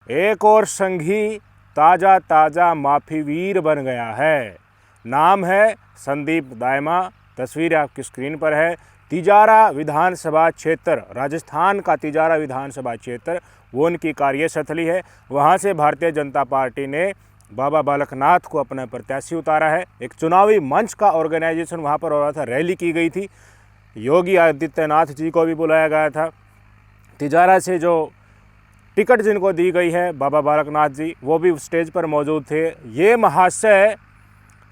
एक और संघी ताज़ा ताज़ा माफ़ी वीर बन गया है। नाम है संदीप दाइमा। तस्वीर आपकी स्क्रीन पर है। तिजारा विधानसभा क्षेत्र, राजस्थान का तिजारा विधानसभा क्षेत्र, वो उनकी कार्यस्थली है। वहाँ से भारतीय जनता पार्टी ने बाबा बालकनाथ को अपना प्रत्याशी उतारा है। एक चुनावी मंच का ऑर्गेनाइजेशन वहाँ पर हो रहा था, रैली की गई थी। योगी आदित्यनाथ जी को भी बुलाया गया था। तिजारा से जो टिकट जिनको दी गई है बाबा बालकनाथ जी, वो भी स्टेज पर मौजूद थे। ये महाशय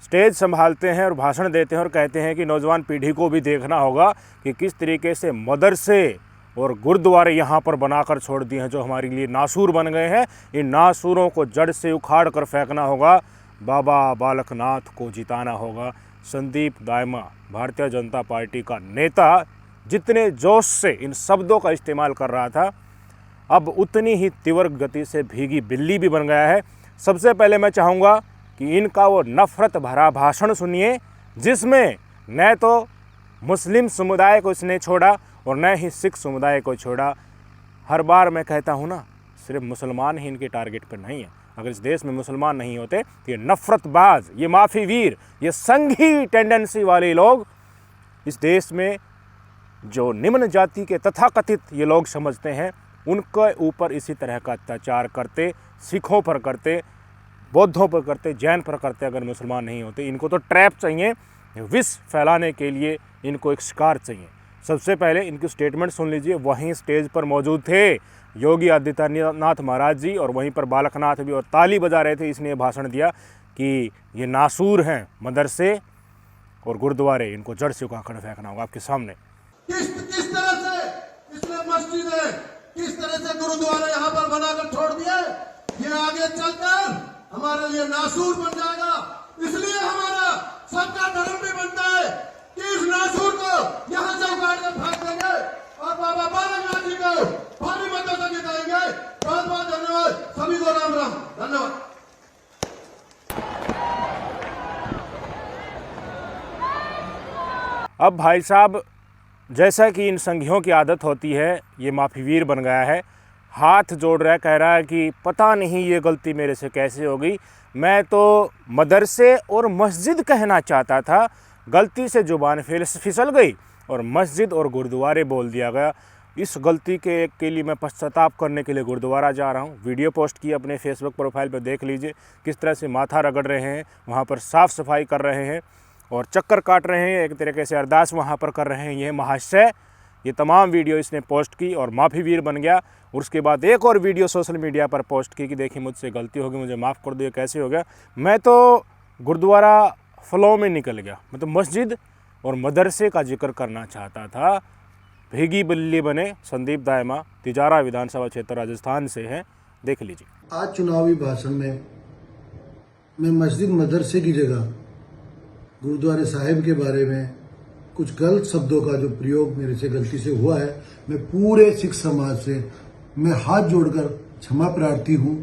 स्टेज संभालते हैं और भाषण देते हैं और कहते हैं कि नौजवान पीढ़ी को भी देखना होगा कि किस तरीके से मदरसे और गुरुद्वारे यहाँ पर बनाकर छोड़ दिए हैं जो हमारे लिए नासूर बन गए हैं। इन नासूरों को जड़ से उखाड़ कर फेंकना होगा। बाबा बालकनाथ को जिताना होगा। संदीप दाइमा भारतीय जनता पार्टी का नेता जितने जोश से इन शब्दों का इस्तेमाल कर रहा था, अब उतनी ही तीव्र गति से भीगी बिल्ली भी बन गया है। सबसे पहले मैं चाहूँगा कि इनका वो नफ़रत भरा भाषण सुनिए, जिसमें न तो मुस्लिम समुदाय को इसने छोड़ा और न ही सिख समुदाय को छोड़ा। हर बार मैं कहता हूँ ना, सिर्फ मुसलमान ही इनके टारगेट पर नहीं है। अगर इस देश में मुसलमान नहीं होते तो ये नफ़रतबाज, ये माफ़ी वीर, ये संघी टेंडेंसी वाले लोग इस देश में जो निम्न जाति के तथाकथित ये लोग समझते हैं, उनके ऊपर इसी तरह का अत्याचार करते, सिखों पर करते, बौद्धों पर करते, जैन पर करते। अगर मुसलमान नहीं होते, इनको तो ट्रैप चाहिए, विष फैलाने के लिए इनको एक शिकार चाहिए। सबसे पहले इनकी स्टेटमेंट सुन लीजिए। वहीं स्टेज पर मौजूद थे योगी आदित्यनाथ महाराज जी और वहीं पर बालकनाथ भी, और ताली बजा रहे थे। इसने भाषण दिया कि ये नासूर हैं मदरसे और गुरुद्वारे, इनको जड़ से उखाड़ कर फेंकना होगा। आपके सामने किस तरह से इसने मस्जिद है, किस तरह से गुरुद्वारा यहाँ पर बनाकर छोड़ दिया, ये आगे चलकर हमारे लिए नासूर बन जाएगा। इसलिए हमारा सबका धर्म भी बनता है कि इस नासूर को यहाँ से उखाड़ कर फेंक देंगे और बाबा बालकनाथ जी को भारी मतों से जिताएंगे। बहुत बहुत धन्यवाद सभी को। राम राम। धन्यवाद। अब भाई साहब, जैसा कि इन संघियों की आदत होती है, ये माफ़ी वीर बन गया है। हाथ जोड़ रहा है, कह रहा है कि पता नहीं ये गलती मेरे से कैसे हो गई, मैं तो मदरसे और मस्जिद कहना चाहता था, गलती से ज़ुबान फिसल गई और मस्जिद और गुरुद्वारे बोल दिया गया। इस गलती के लिए मैं पश्चाताप करने के लिए गुरुद्वारा जा रहा हूँ। वीडियो पोस्ट की अपने फेसबुक प्रोफाइल पर, देख लीजिए किस तरह से माथा रगड़ रहे हैं, वहाँ पर साफ़ सफाई कर रहे हैं और चक्कर काट रहे हैं, एक तरीके से अरदास वहाँ पर कर रहे हैं। ये महाशय, ये तमाम वीडियो इसने पोस्ट की और माफ़ी वीर बन गया। और उसके बाद एक और वीडियो सोशल मीडिया पर पोस्ट की कि देखिए मुझसे गलती होगी, मुझे माफ़ कर दो। कैसे हो गया? मैं तो गुरुद्वारा फ्लो में निकल गया, मैं तो मस्जिद और मदरसे का जिक्र करना चाहता था। भीगी बिल्ली बने संदीप दाइमा, तिजारा विधानसभा क्षेत्र, राजस्थान से हैं। देख लीजिए। आज चुनावी भाषण में मैं मस्जिद मदरसे की जगह गुरुद्वारे साहिब के बारे में कुछ गलत शब्दों का जो प्रयोग मेरे से गलती से हुआ है, मैं पूरे सिख समाज से मैं हाथ जोड़कर क्षमा प्रार्थी हूँ।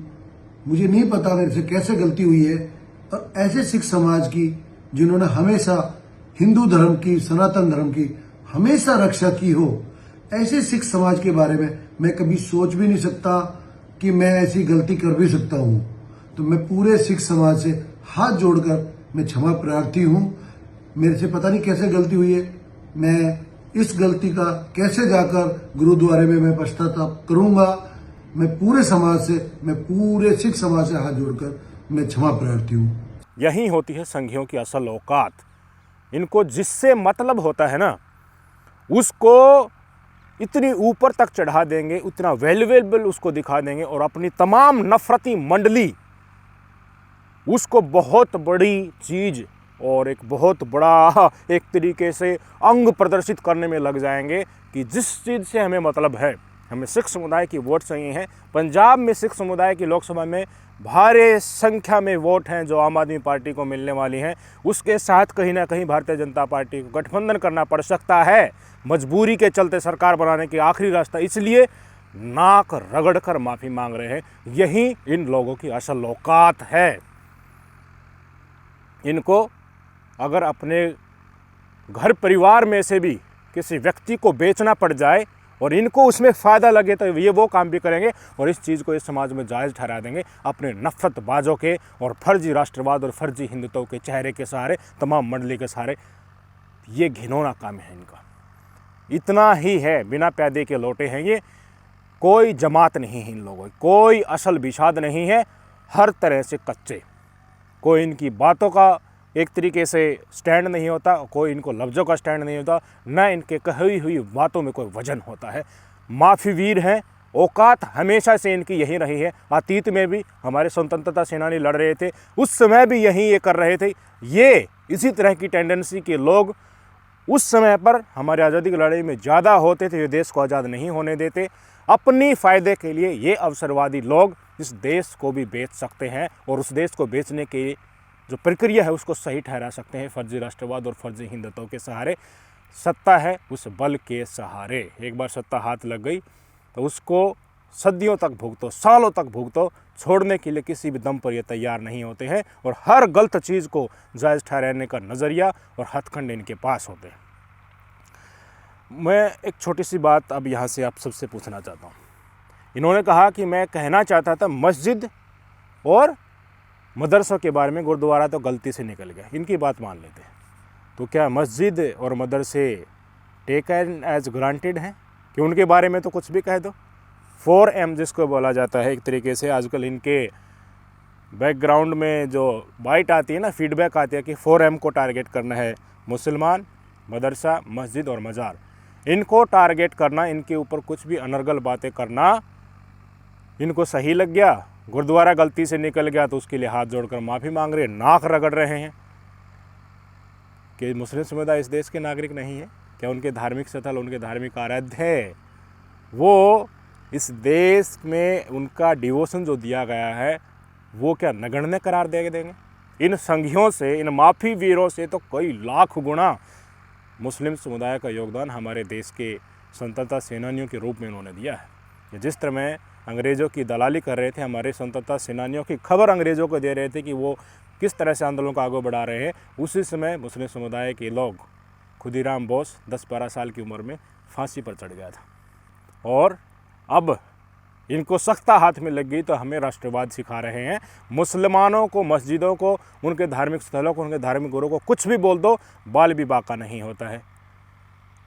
मुझे नहीं पता मेरे से कैसे गलती हुई है, और ऐसे सिख समाज की जिन्होंने हमेशा हिंदू धर्म की, सनातन धर्म की हमेशा रक्षा की हो, ऐसे सिख समाज के बारे में मैं कभी सोच भी नहीं सकता कि मैं ऐसी गलती कर भी सकता हूँ। तो मैं पूरे सिख समाज से हाथ जोड़कर मैं क्षमा प्रार्थी हूँ। मेरे से पता नहीं कैसे गलती हुई है, मैं इस गलती का कैसे जाकर गुरुद्वारे में मैं पश्चाताप करूंगा। मैं पूरे समाज से, मैं पूरे सिख समाज से हाथ जोड़कर मैं क्षमा प्रार्थी हूँ। यही होती है संघियों की असल औकात। इनको जिससे मतलब होता है ना, उसको इतनी ऊपर तक चढ़ा देंगे, उतना वैल्यूएबल उसको दिखा देंगे और अपनी तमाम नफरती मंडली उसको बहुत बड़ी चीज़ और एक बहुत बड़ा एक तरीके से अंग प्रदर्शित करने में लग जाएंगे कि जिस चीज़ से हमें मतलब है, हमें सिख समुदाय की वोट चाहिए हैं। पंजाब में सिख समुदाय की लोकसभा में भारी संख्या में वोट हैं जो आम आदमी पार्टी को मिलने वाली हैं। उसके साथ कहीं ना कहीं भारतीय जनता पार्टी को गठबंधन करना पड़ सकता है, मजबूरी के चलते सरकार बनाने की आखिरी रास्ता। इसलिए नाक रगड़ कर माफ़ी मांग रहे हैं। यही इन लोगों की असल औकात है। इनको अगर अपने घर परिवार में से भी किसी व्यक्ति को बेचना पड़ जाए और इनको उसमें फ़ायदा लगे तो ये वो काम भी करेंगे और इस चीज़ को इस समाज में जायज़ ठहरा देंगे अपने नफ़रतबाजों के और फर्जी राष्ट्रवाद और फर्जी हिंदुत्व के चेहरे के सहारे, तमाम मंडली के सहारे। ये घिनौना काम है इनका। इतना ही है, बिना प्यादे के लौटे हैं ये। कोई जमात नहीं है इन लोगों की, कोई असल बिशाद नहीं है, हर तरह से कच्चे। कोई इनकी बातों का एक तरीके से स्टैंड नहीं होता, कोई इनको लफ्ज़ों का स्टैंड नहीं होता, न इनके कही हुई बातों में कोई वजन होता है। माफी वीर हैं, औकात हमेशा से इनकी यही रही है। अतीत में भी हमारे स्वतंत्रता सेनानी लड़ रहे थे, उस समय भी यही ये कर रहे थे। ये इसी तरह की टेंडेंसी के लोग उस समय पर हमारे आज़ादी की लड़ाई में ज़्यादा होते थे, ये देश को आज़ाद नहीं होने देते। अपनी फ़ायदे के लिए ये अवसरवादी लोग इस देश को भी बेच सकते हैं और उस देश को बेचने के जो प्रक्रिया है उसको सही ठहरा सकते हैं फर्जी राष्ट्रवाद और फर्जी हिंदुत्व के सहारे। सत्ता है उस बल के सहारे। एक बार सत्ता हाथ लग गई तो उसको सदियों तक भुगतो, सालों तक भुगतो, छोड़ने के लिए किसी भी दम पर ये तैयार नहीं होते हैं और हर गलत चीज़ को जायज़ ठहराने का नज़रिया और हथकंडे इनके पास होते हैं। मैं एक छोटी सी बात अब यहाँ से आप सबसे पूछना चाहता हूँ। इन्होंने कहा कि मैं कहना चाहता था मस्जिद और मदरसों के बारे में, गुरुद्वारा तो गलती से निकल गया। इनकी बात मान लेते हैं तो क्या मस्जिद और मदरसे टेक एज ग्रांटेड हैं कि उनके बारे में तो कुछ भी कह दो? 4M जिसको बोला जाता है एक तरीके से, आजकल इनके बैकग्राउंड में जो बाइट आती है ना, फीडबैक आती है कि 4M को टारगेट करना है, मुसलमान, मदरसा, मस्जिद और मज़ार। इनको टारगेट करना, इनके ऊपर कुछ भी अनर्गल बातें करना इनको सही लग गया। गुरुद्वारा गलती से निकल गया तो उसके लिए हाथ जोड़कर माफ़ी मांग रहे, नाक रगड़ रहे हैं कि मुस्लिम समुदाय इस देश के नागरिक नहीं है। क्या उनके धार्मिक स्थल, उनके धार्मिक आराध्य है, वो इस देश में उनका डिवोशन जो दिया गया है वो क्या नगण्य करार दे देंगे? इन संघियों से, इन माफ़ी वीरों से तो कई लाख गुना मुस्लिम समुदाय का योगदान हमारे देश के स्वतंत्रता सेनानियों के रूप में उन्होंने दिया है। जिस तरह में अंग्रेज़ों की दलाली कर रहे थे, हमारे स्वतंत्रता सेनानियों की खबर अंग्रेज़ों को दे रहे थे कि वो किस तरह से आंदोलन को आगे बढ़ा रहे हैं, उसी समय मुस्लिम समुदाय के लोग, खुदीराम बोस 10-12 साल की उम्र में फांसी पर चढ़ गया था और अब इनको सख्ता हाथ में लग गई तो हमें राष्ट्रवाद सिखा रहे हैं। मुसलमानों को, मस्जिदों को, उनके धार्मिक स्थलों को, उनके धार्मिक गुरुओं को कुछ भी बोल दो, बाल भी बाका नहीं होता है।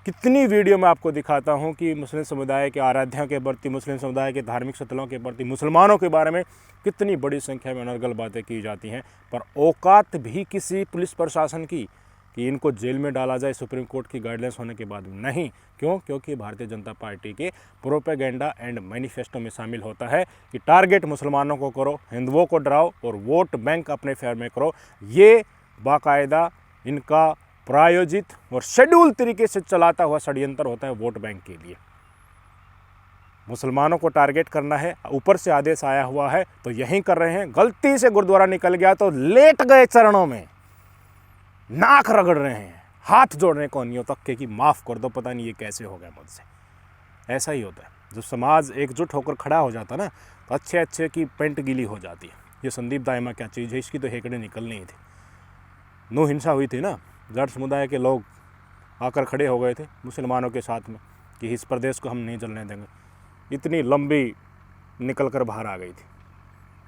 कितनी वीडियो मैं आपको दिखाता हूं कि मुस्लिम समुदाय के आराध्यों के प्रति, मुस्लिम समुदाय के धार्मिक स्थलों के प्रति, मुसलमानों के बारे में कितनी बड़ी संख्या में अनर्गल बातें की जाती हैं। पर औकात भी किसी पुलिस प्रशासन की कि इनको जेल में डाला जाए सुप्रीम कोर्ट की गाइडलाइंस होने के बाद नहीं। क्यों? क्योंकि भारतीय जनता पार्टी के प्रोपेगेंडा एंड मैनिफेस्टो में शामिल होता है कि टारगेट मुसलमानों को करो, हिंदुओं को डराओ और वोट बैंक अपने फेवर में करो। ये बाकायदा इनका प्रायोजित और शेड्यूल तरीके से चलाता हुआ षड्यंत्र होता है वोट बैंक के लिए। मुसलमानों को टारगेट करना है, ऊपर से आदेश आया हुआ है तो यही कर रहे हैं। गलती से गुरुद्वारा निकल गया तो लेट गए चरणों में, नाक रगड़ रहे हैं, हाथ जोड़ने को नहीं तक के कि माफ़ कर दो, पता नहीं ये कैसे हो गया मुझसे। ऐसा ही होता है जब समाज एकजुट होकर खड़ा हो जाता ना तो अच्छे अच्छे की पेंट गीली हो जाती है। ये संदीप दाइमा क्या चीज़ है, इसकी तो हेकड़े निकलनी ही थी। नो हिंसा हुई थी ना, जाट समुदाय के लोग आकर खड़े हो गए थे मुसलमानों के साथ में कि इस प्रदेश को हम नहीं चलने देंगे। इतनी लंबी निकल कर बाहर आ गई थी।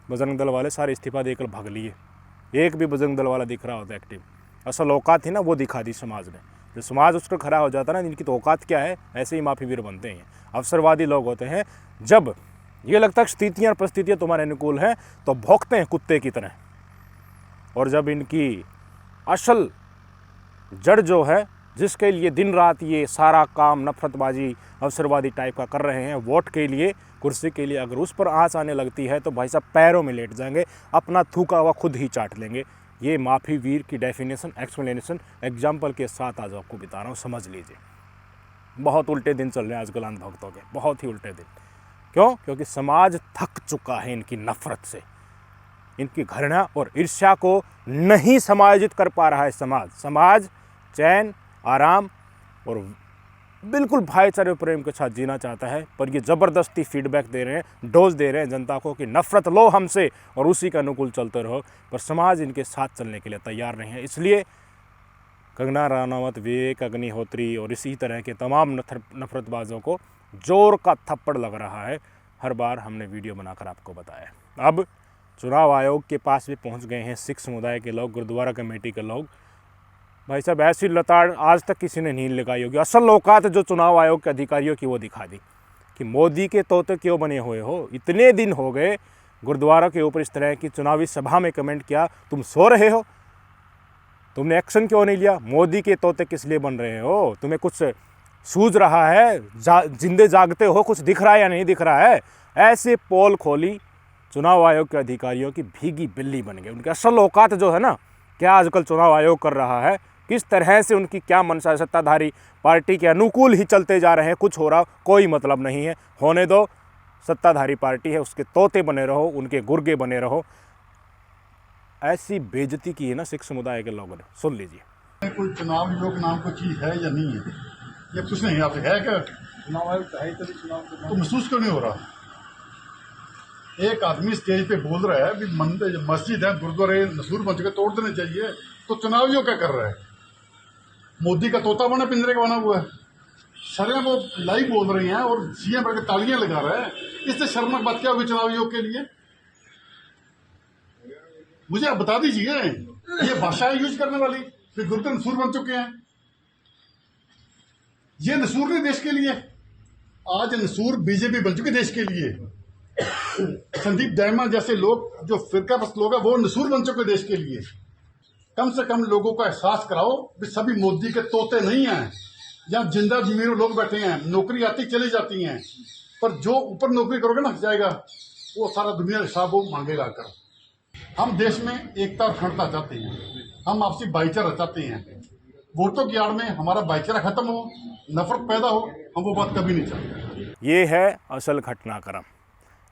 बजरंग दल वाले सारे इस्तीफा देकर भाग लिए, एक भी बजरंग दल वाला दिख रहा होता एक्टिव। असल औकात थी ना वो दिखा दी समाज ने। जो समाज उस पर खड़ा हो जाता ना, इनकी तो औकात क्या है, ऐसे ही माफी वीर बनते हैं। अवसरवादी लोग होते हैं, जब ये लगता है स्थितियाँ परिस्थितियाँ तुम्हारे अनुकूल हैं तो भौंकते हैं कुत्ते की तरह, और जब इनकी असल जड़ जो है जिसके लिए दिन रात ये सारा काम नफरतबाजी अवसरवादी टाइप का कर रहे हैं वोट के लिए, कुर्सी के लिए, अगर उस पर आँच आने लगती है तो भाई साहब पैरों में लेट जाएंगे, अपना थूका हुआ खुद ही चाट लेंगे। ये माफी वीर की डेफिनेशन, एक्सप्लेनेशन एग्जाम्पल के साथ आज आपको बता रहा हूँ, समझ लीजिए। बहुत उल्टे दिन चल रहे हैं आजकल अंधभक्तों के, बहुत ही उल्टे दिन। क्यों? क्योंकि समाज थक चुका है इनकी नफरत से, इनकी घृणा और ईर्ष्या को नहीं समायोजित कर पा रहा है समाज चैन, आराम और बिल्कुल भाईचारे प्रेम के साथ जीना चाहता है। पर ये ज़बरदस्ती फीडबैक दे रहे हैं, डोज दे रहे हैं जनता को कि नफ़रत लो हमसे और उसी के अनुकूल चलते रहो। पर समाज इनके साथ चलने के लिए तैयार नहीं है। इसलिए कंगना रनौत, विवेक अग्निहोत्री और इसी तरह के तमाम नफरतबाजों को जोर का थप्पड़ लग रहा है। हर बार हमने वीडियो बनाकर आपको बताया। अब चुनाव आयोग के पास भी पहुंच गए हैं सिख समुदाय के लोग, गुरुद्वारा कमेटी के लोग। भाई साहब, ऐसी लताड़ आज तक किसी ने नहीं लगाई होगी। असल औकात जो चुनाव आयोग के अधिकारियों की वो दिखा दी कि मोदी के तोते क्यों बने हुए हो। इतने दिन हो गए गुरुद्वारा के ऊपर इस तरह की चुनावी सभा में कमेंट किया, तुम सो रहे हो, तुमने एक्शन क्यों नहीं लिया? मोदी के तोते किस लिए बन रहे हो? तुम्हें कुछ सूझ रहा है? जिंदे जागते हो, कुछ दिख रहा है या नहीं दिख रहा है? ऐसे पोल खोली चुनाव आयोग के अधिकारियों की भीगी बिल्ली बन गए। उनकी असल औकात जो है ना, क्या आजकल चुनाव आयोग कर रहा है, किस तरह से उनकी क्या मंशा, सत्ताधारी पार्टी के अनुकूल ही चलते जा रहे हैं। कुछ हो रहा कोई मतलब नहीं है, होने दो। सत्ताधारी पार्टी है, उसके तोते बने रहो, उनके गुर्गे बने रहो। ऐसी बेइज्जती की है ना सिख समुदाय के लोगों ने। सुन लीजिए। कोई चुनाव आयोग नाम की चीज है या नहीं है, ये कुछ नहीं आपसे है क्या? चुनाव आयोग है तो महसूस क्यों नहीं हो रहा? एक आदमी स्टेज पे बोल रहा है भी मस्जिद है, गुरुद्वारे नसूर बन चुके, तोड़ देने चाहिए, तो चुनाव आयोग क्या कर रहा है? मोदी का तोता बना, पिंजरे का बना हुआ है। शर्म वो लाइव बोल रही हैं और सीएम करके तालियां लगा रहा है। इससे शर्मनाक बात क्या होगी चुनाव आयोग के लिए? मुझे आप बता दीजिए, ये भाषा यूज करने वाली फिर गुरुद्वारे नसूर बन चुके हैं। ये नसूर नहीं देश के लिए, आज नसूर बीजेपी बन चुके देश के लिए। संदीप दाइमा जैसे लोग जो फिरका बस लोग हैं वो नसूर बन चुके देश के लिए। कम से कम लोगों को एहसास कराओ कि सभी मोदी के तोते नहीं हैं। यहाँ जिंदा जी लोग बैठे हैं, नौकरी आती चली जाती हैं, पर जो ऊपर नौकरी करोगे ना जाएगा, वो सारा दुनिया हिसाब वो मांगेगा कर। हम देश में एकता और अखंडता चाहते हैं, हम आपसी भाईचारा चाहते हैं। वोटों की आड़ में हमारा भाईचारा खत्म हो, नफरत पैदा हो, हम वो बात कभी नहीं चाहते। ये है असल घटनाक्रम।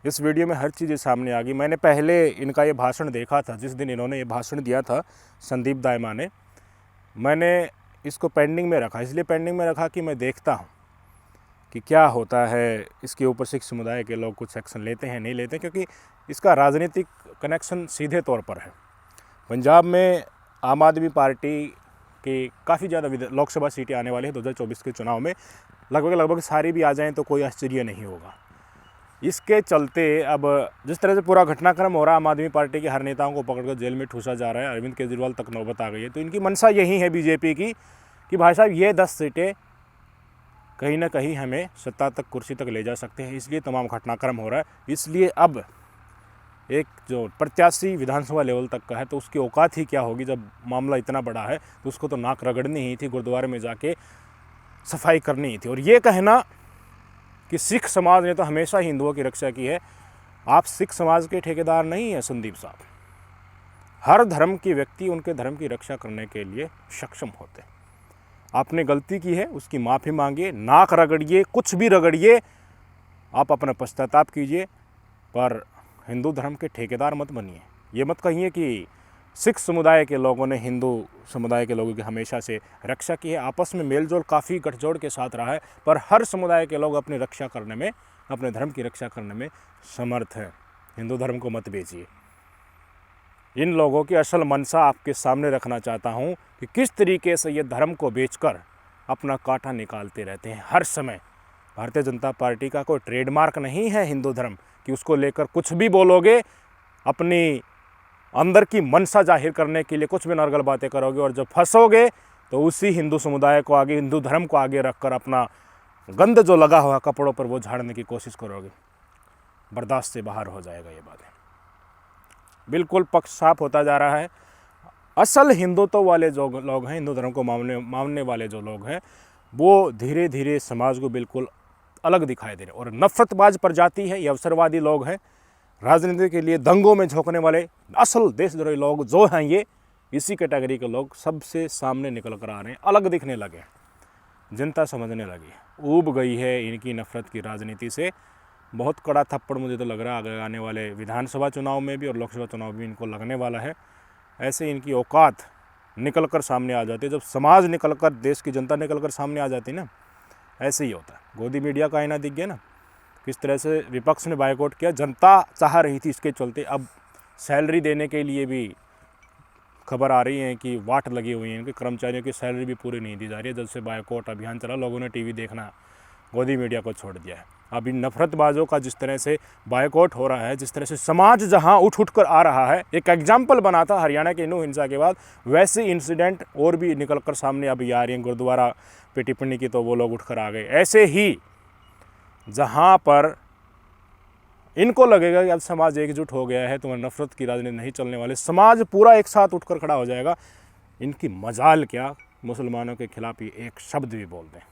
इस वीडियो में हर चीज़ सामने आ गई। मैंने पहले इनका ये भाषण देखा था, जिस दिन इन्होंने ये भाषण दिया था संदीप दाइमा ने। मैंने इसको पेंडिंग में रखा, इसलिए पेंडिंग में रखा कि मैं देखता हूँ कि क्या होता है। इसके ऊपर सिख समुदाय के लोग कुछ एक्शन लेते हैं नहीं लेते, क्योंकि इसका राजनीतिक कनेक्शन सीधे तौर पर है। पंजाब में आम आदमी पार्टी के काफ़ी ज़्यादा लोकसभा सीटें आने वाली हैं 2024 के चुनाव में। लगभग सारी भी आ जाएं तो कोई आश्चर्य नहीं होगा। इसके चलते अब जिस तरह से पूरा घटनाक्रम हो रहा है, आम आदमी पार्टी के हर नेताओं को पकड़कर जेल में ठूसा जा रहा है, अरविंद केजरीवाल तक नौबत आ गई है। तो इनकी मंशा यही है बीजेपी की कि भाई साहब ये 10 सीटें कहीं ना कहीं हमें सत्ता तक, कुर्सी तक ले जा सकते हैं, इसलिए तमाम घटनाक्रम हो रहा है। इसलिए अब एक जो प्रत्याशी विधानसभा लेवल तक का है तो उसकी औकात ही क्या होगी। जब मामला इतना बड़ा है तो उसको तो नाक रगड़नी ही थी, गुरुद्वारे में जाके सफाई करनी ही थी। और ये कहना कि सिख समाज ने तो हमेशा हिंदुओं की रक्षा की है, आप सिख समाज के ठेकेदार नहीं हैं संदीप साहब। हर धर्म के व्यक्ति उनके धर्म की रक्षा करने के लिए सक्षम होते हैं। आपने गलती की है, उसकी माफ़ी मांगिए, नाक रगड़िए, कुछ भी रगड़िए, आप अपना पश्चाताप कीजिए, पर हिंदू धर्म के ठेकेदार मत बनिए। ये मत कहिए कि सिख समुदाय के लोगों ने हिंदू समुदाय के लोगों की हमेशा से रक्षा की है। आपस में मेलजोल काफ़ी गठजोड़ के साथ रहा है, पर हर समुदाय के लोग अपनी रक्षा करने में, अपने धर्म की रक्षा करने में समर्थ हैं। हिंदू धर्म को मत बेचिए। इन लोगों की असल मंशा आपके सामने रखना चाहता हूँ कि किस तरीके से ये धर्म को बेचकर अपना कांटा निकालते रहते हैं हर समय। भारतीय जनता पार्टी का कोई ट्रेडमार्क नहीं है हिंदू धर्म कि उसको लेकर कुछ भी बोलोगे, अपनी अंदर की मंशा जाहिर करने के लिए कुछ भी नर्गल बातें करोगे, और जब फंसोगे तो उसी हिंदू समुदाय को आगे, हिंदू धर्म को आगे रखकर अपना गंद जो लगा हुआ कपड़ों पर वो झाड़ने की कोशिश करोगे। बर्दाश्त से बाहर हो जाएगा ये बातें। बिल्कुल पक्ष साफ होता जा रहा है। असल हिंदुत्व वाले जो लोग हैं, हिंदू धर्म को मानने वाले जो लोग हैं, वो धीरे धीरे समाज को बिल्कुल अलग दिखाई दे रहे हैं। और नफरतबाज प्रजाति है, ये अवसरवादी लोग हैं, राजनीति के लिए दंगों में झोंकने वाले असल देशद्रोही लोग जो हैं, ये इसी कैटेगरी के लोग सबसे सामने निकल कर आ रहे हैं, अलग दिखने लगे। जनता समझने लगी, ऊब गई है इनकी नफरत की राजनीति से। बहुत कड़ा थप्पड़ मुझे तो लग रहा है आगे आने वाले विधानसभा चुनाव में भी और लोकसभा चुनाव में इनको लगने वाला है। ऐसे इनकी औकात निकल कर सामने आ जाती है। जब समाज निकल कर, देश की जनता निकल कर सामने आ जाती है ना, ऐसे ही होता है। गोदी मीडिया का आईना दिख गया ना, किस तरह से विपक्ष ने बायकॉट किया, जनता चाह रही थी इसके चलते। अब सैलरी देने के लिए भी खबर आ रही है कि वाट लगी हुई है, इनके कर्मचारियों की सैलरी भी पूरी नहीं दी जा रही है। जब से बायकॉट अभियान चला, लोगों ने टीवी देखना गोदी मीडिया को छोड़ दिया है। अब इन नफरतबाजों का जिस तरह से बायकॉट हो रहा है, जिस तरह से समाज जहां उठ कर आ रहा है, एक एग्जाम्पल बना था हरियाणा के हिंदू हिंसा के बाद, वैसे इंसिडेंट और भी निकल कर सामने अभी आ रही हैं। गुरुद्वारा पे टिप्पणी की तो वो लोग उठकर आ गए। ऐसे ही जहां पर इनको लगेगा कि अब समाज एकजुट हो गया है तो नफरत की राजनीति नहीं चलने वाले, समाज पूरा एक साथ उठकर खड़ा हो जाएगा, इनकी मजाल क्या मुसलमानों के खिलाफ ये एक शब्द भी बोलते हैं।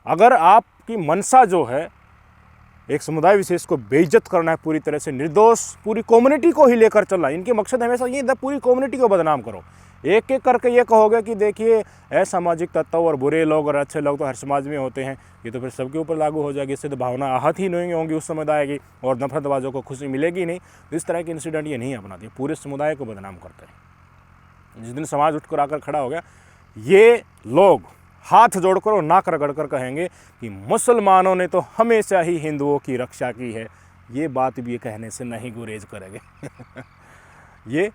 अगर आपकी मनसा जो है एक समुदाय विशेष को बेइज्जत करना है, पूरी तरह से निर्दोष पूरी कम्युनिटी को ही लेकर चलना, इनके मकसद हमेशा ये पूरी कम्युनिटी को बदनाम करो। एक एक करके ये कहोगे कि देखिए असामाजिक तत्व और बुरे लोग और अच्छे लोग तो हर समाज में होते हैं, ये तो फिर सबके ऊपर लागू हो जाएगी। इससे तो भावना आहत ही नहीं होंगी उस समुदाय की और नफरतबाजों को खुशी मिलेगी नहीं। इस तरह के इंसिडेंट ये नहीं अपनाती, पूरे समुदाय को बदनाम करते हैं। जिस दिन समाज उठकर आकर खड़ा हो गया, ये लोग हाथ जोड़कर और नाक रगड़कर कहेंगे कि मुसलमानों ने तो हमेशा ही हिंदुओं की रक्षा की है। ये बात भी कहने से नहीं गुरेज करेंगे। ये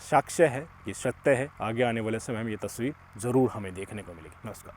साक्ष्य है, ये सत्य है। आगे आने वाले समय में ये तस्वीर ज़रूर हमें देखने को मिलेगी। नमस्कार।